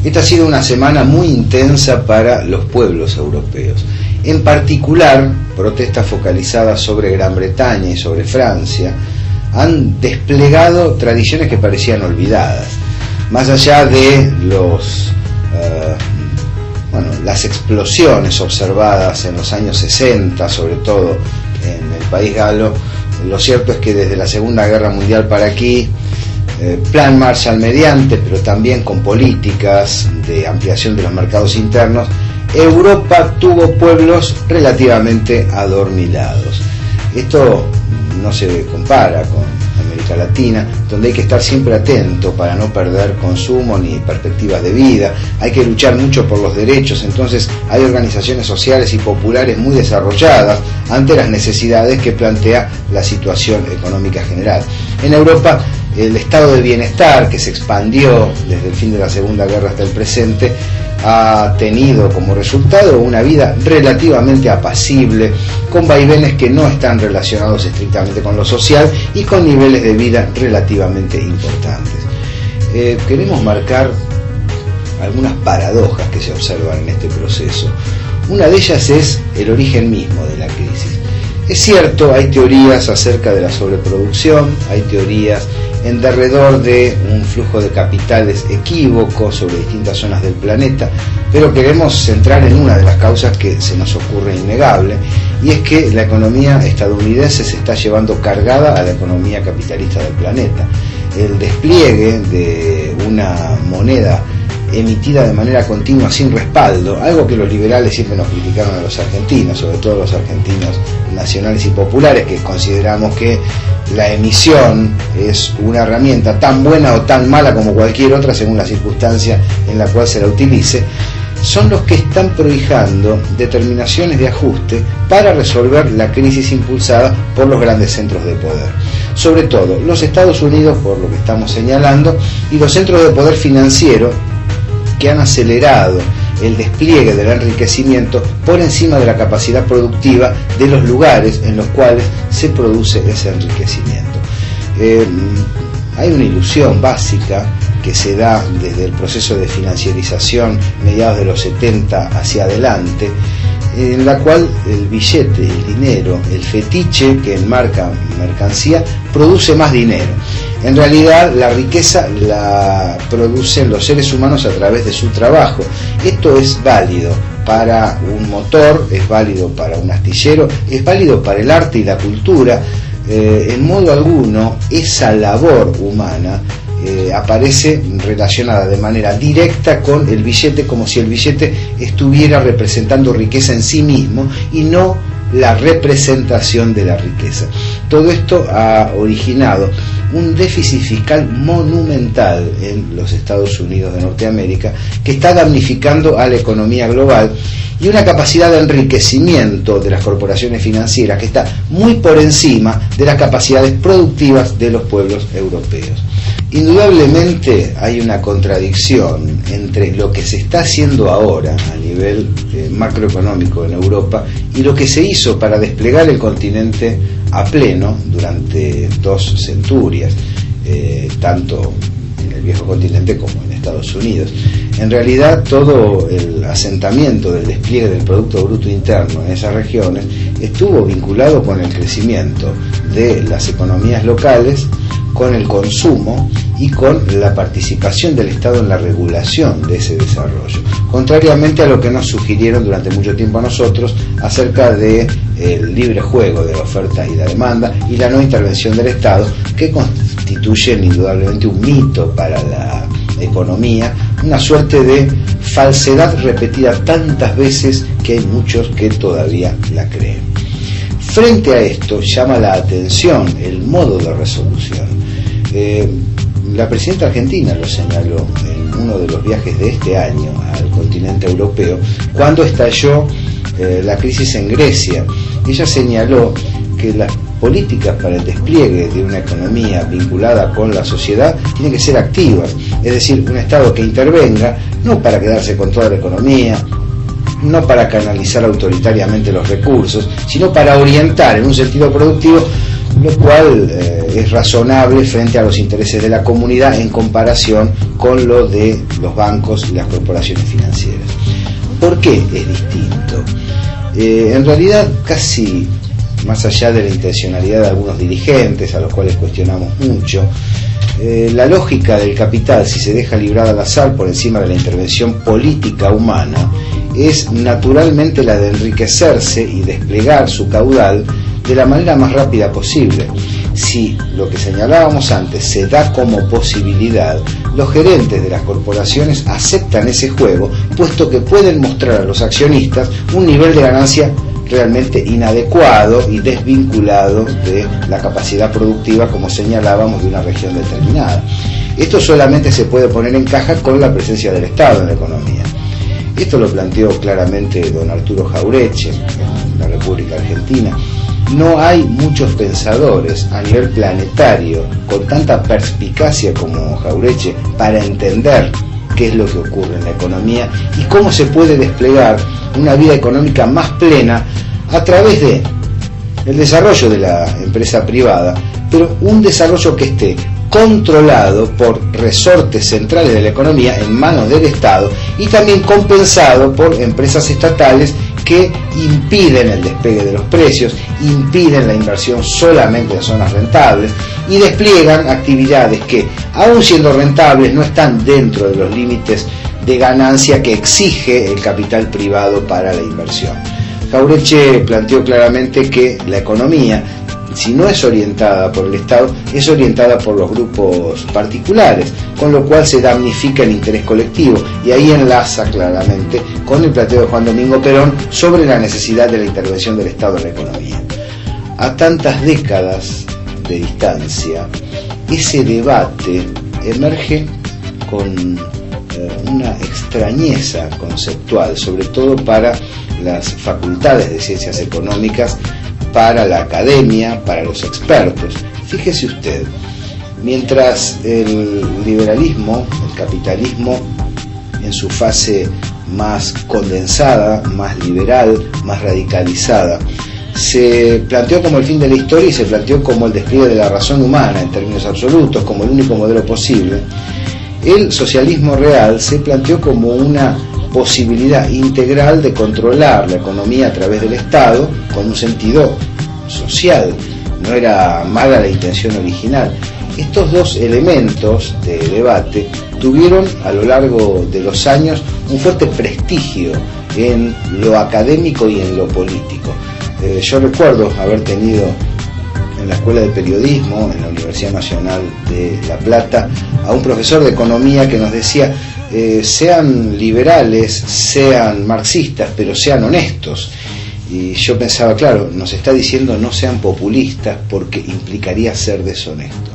Esta ha sido una semana muy intensa para los pueblos europeos. En particular, protestas focalizadas sobre Gran Bretaña y sobre Francia han desplegado tradiciones que parecían olvidadas. Más allá de las explosiones observadas en los años 60, sobre todo en el país galo, lo cierto es que desde la Segunda Guerra Mundial para aquí, Plan Marshall mediante, pero también con políticas de ampliación de los mercados internos, Europa tuvo pueblos relativamente adormilados. Esto no se compara con América Latina, donde hay que estar siempre atento para no perder consumo ni perspectivas de vida. Hay que luchar mucho por los derechos, entonces hay organizaciones sociales y populares muy desarrolladas ante las necesidades que plantea la situación económica general. En Europa, el estado de bienestar, que se expandió desde el fin de la Segunda Guerra hasta el presente, ha tenido como resultado una vida relativamente apacible, con vaivenes que no están relacionados estrictamente con lo social y con niveles de vida relativamente importantes. Queremos marcar algunas paradojas que se observan en este proceso. Una de ellas es el origen mismo de la crisis. Es cierto, hay teorías acerca de la sobreproducción, hay teorías en derredor de un flujo de capitales equívoco sobre distintas zonas del planeta, pero queremos centrar en una de las causas que se nos ocurre innegable, y es que la economía estadounidense se está llevando cargada a la economía capitalista del planeta. El despliegue de una moneda emitida de manera continua sin respaldo, algo que los liberales siempre nos criticaron a los argentinos, sobre todo los argentinos nacionales y populares, que consideramos que la emisión es una herramienta tan buena o tan mala como cualquier otra según la circunstancia en la cual se la utilice, son los que están prohijando determinaciones de ajuste para resolver la crisis impulsada por los grandes centros de poder. Sobre todo los Estados Unidos, por lo que estamos señalando, y los centros de poder financiero, que han acelerado el despliegue del enriquecimiento por encima de la capacidad productiva de los lugares en los cuales se produce ese enriquecimiento. Hay una ilusión básica que se da desde el proceso de financiarización mediados de los 70 hacia adelante, en la cual el billete, el dinero, el fetiche que enmarca mercancía, produce más dinero. En realidad, la riqueza la producen los seres humanos a través de su trabajo. Esto es válido para un motor, es válido para un astillero, es válido para el arte y la cultura. En modo alguno, esa labor humana aparece relacionada de manera directa con el billete, como si el billete estuviera representando riqueza en sí mismo y no la representación de la riqueza. Todo esto ha originado un déficit fiscal monumental en los Estados Unidos de Norteamérica, que está damnificando a la economía global, y una capacidad de enriquecimiento de las corporaciones financieras que está muy por encima de las capacidades productivas de los pueblos europeos. Indudablemente hay una contradicción entre lo que se está haciendo ahora a nivel macroeconómico en Europa y lo que se hizo para desplegar el continente a pleno durante 2 centurias, tanto en el viejo continente como en Estados Unidos. En realidad, todo el asentamiento del despliegue del Producto Bruto Interno en esas regiones estuvo vinculado con el crecimiento de las economías locales, con el consumo y con la participación del Estado en la regulación de ese desarrollo, contrariamente a lo que nos sugirieron durante mucho tiempo a nosotros acerca del libre juego de la oferta y la demanda y la no intervención del Estado, que constituyen indudablemente un mito para la economía, una suerte de falsedad repetida tantas veces que hay muchos que todavía la creen. Frente a esto llama la atención el modo de resolución. La presidenta argentina lo señaló en uno de los viajes de este año al continente europeo, cuando estalló la crisis en Grecia. Ella señaló que las políticas para el despliegue de una economía vinculada con la sociedad tienen que ser activas, es decir, un Estado que intervenga, no para quedarse con toda la economía, no para canalizar autoritariamente los recursos, sino para orientar en un sentido productivo lo cual es razonable frente a los intereses de la comunidad en comparación con lo de los bancos y las corporaciones financieras. ¿Por qué es distinto? En realidad, casi más allá de la intencionalidad de algunos dirigentes, a los cuales cuestionamos mucho, la lógica del capital, si se deja librada al azar por encima de la intervención política humana, es naturalmente la de enriquecerse y desplegar su caudal de la manera más rápida posible. Si lo que señalábamos antes se da como posibilidad, los gerentes de las corporaciones aceptan ese juego, puesto que pueden mostrar a los accionistas un nivel de ganancia realmente inadecuado y desvinculado de la capacidad productiva, como señalábamos, de una región determinada. Esto solamente se puede poner en caja con la presencia del Estado en la economía. Esto lo planteó claramente don Arturo Jauretche en la República Argentina. No hay muchos pensadores a nivel planetario con tanta perspicacia como Jauretche para entender qué es lo que ocurre en la economía y cómo se puede desplegar una vida económica más plena a través de el desarrollo de la empresa privada, pero un desarrollo que esté controlado por resortes centrales de la economía en manos del Estado y también compensado por empresas estatales que impiden el despegue de los precios, impiden la inversión solamente en zonas rentables y despliegan actividades que, aun siendo rentables, no están dentro de los límites de ganancia que exige el capital privado para la inversión. Jauretche planteó claramente que la economía, si no es orientada por el Estado, es orientada por los grupos particulares, con lo cual se damnifica el interés colectivo, y ahí enlaza claramente con el planteo de Juan Domingo Perón sobre la necesidad de la intervención del Estado en la economía. A tantas décadas de distancia, ese debate emerge con una extrañeza conceptual, sobre todo para las facultades de ciencias económicas, para la academia, para los expertos. Fíjese usted, mientras el liberalismo, el capitalismo, en su fase más condensada, más liberal, más radicalizada, se planteó como el fin de la historia y se planteó como el despliegue de la razón humana en términos absolutos, como el único modelo posible, el socialismo real se planteó como una posibilidad integral de controlar la economía a través del Estado con un sentido social. No era mala la intención original. Estos dos elementos de debate tuvieron a lo largo de los años un fuerte prestigio en lo académico y en lo político. Yo recuerdo haber tenido en la Escuela de Periodismo, en la Universidad Nacional de La Plata, a un profesor de economía que nos decía: sean liberales, sean marxistas, pero sean honestos. Y yo pensaba, claro, nos está diciendo no sean populistas porque implicaría ser deshonesto.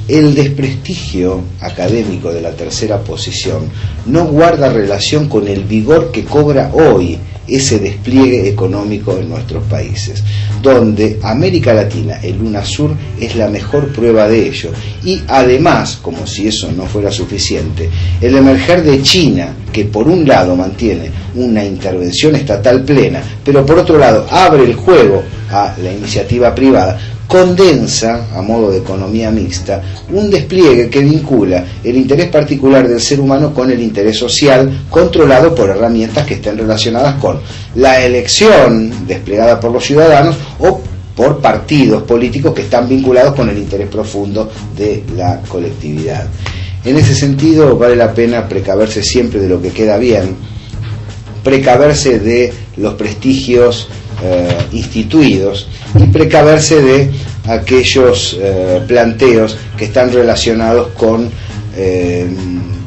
El desprestigio académico de la tercera posición no guarda relación con el vigor que cobra hoy ese despliegue económico en nuestros países, donde América Latina, el UNASUR, es la mejor prueba de ello. Y además, como si eso no fuera suficiente, el emerger de China, que por un lado mantiene una intervención estatal plena, pero por otro lado abre el juego a la iniciativa privada, condensa, a modo de economía mixta, un despliegue que vincula el interés particular del ser humano con el interés social, controlado por herramientas que estén relacionadas con la elección desplegada por los ciudadanos o por partidos políticos que están vinculados con el interés profundo de la colectividad. En ese sentido, vale la pena precaverse siempre de lo que queda bien, precaverse de los prestigios instituidos y precaverse de aquellos planteos que están relacionados con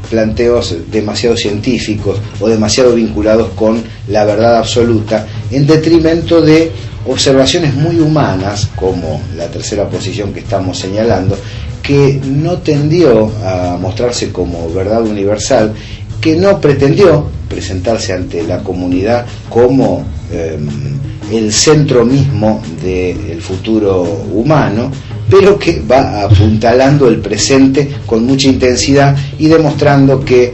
planteos demasiado científicos o demasiado vinculados con la verdad absoluta, en detrimento de observaciones muy humanas, como la tercera posición que estamos señalando, que no tendió a mostrarse como verdad universal, que no pretendió presentarse ante la comunidad como el centro mismo del futuro humano, pero que va apuntalando el presente con mucha intensidad y demostrando que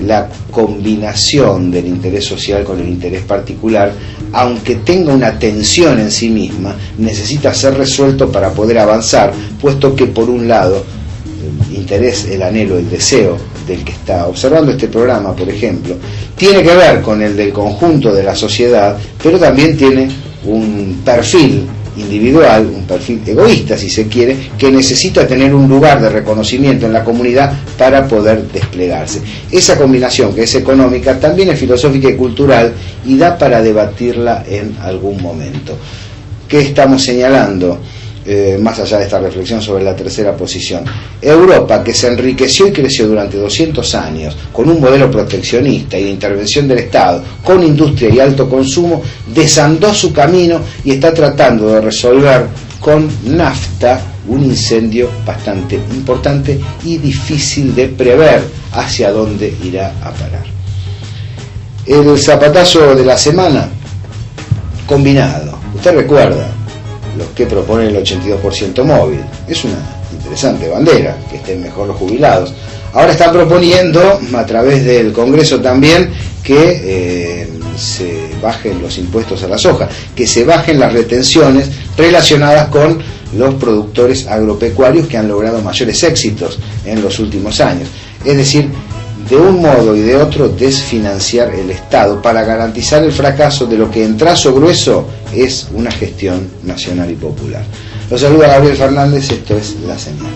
la combinación del interés social con el interés particular aunque tenga una tensión en sí misma, necesita ser resuelto para poder avanzar, puesto que por un lado el interés, el anhelo, el deseo del que está observando este programa, por ejemplo, tiene que ver con el del conjunto de la sociedad, pero también tiene un perfil individual, un perfil egoísta, si se quiere, que necesita tener un lugar de reconocimiento en la comunidad para poder desplegarse. Esa combinación, que es económica, también es filosófica y cultural, y da para debatirla en algún momento. ¿Qué estamos señalando? Más allá de esta reflexión sobre la tercera posición, Europa, que se enriqueció y creció durante 200 años con un modelo proteccionista y de intervención del Estado, con industria y alto consumo, desandó su camino y está tratando de resolver con nafta un incendio bastante importante y difícil de prever hacia dónde irá a parar. El zapatazo de la semana, combinado. Usted recuerda los que proponen el 82% móvil. Es una interesante bandera, que estén mejor los jubilados. Ahora están proponiendo, a través del Congreso también, que se bajen los impuestos a la soja, que se bajen las retenciones relacionadas con los productores agropecuarios que han logrado mayores éxitos en los últimos años. Es decir, de un modo y de otro, desfinanciar el Estado para garantizar el fracaso de lo que en trazo grueso es una gestión nacional y popular. Los saluda Gabriel Fernández, esto es La Señal.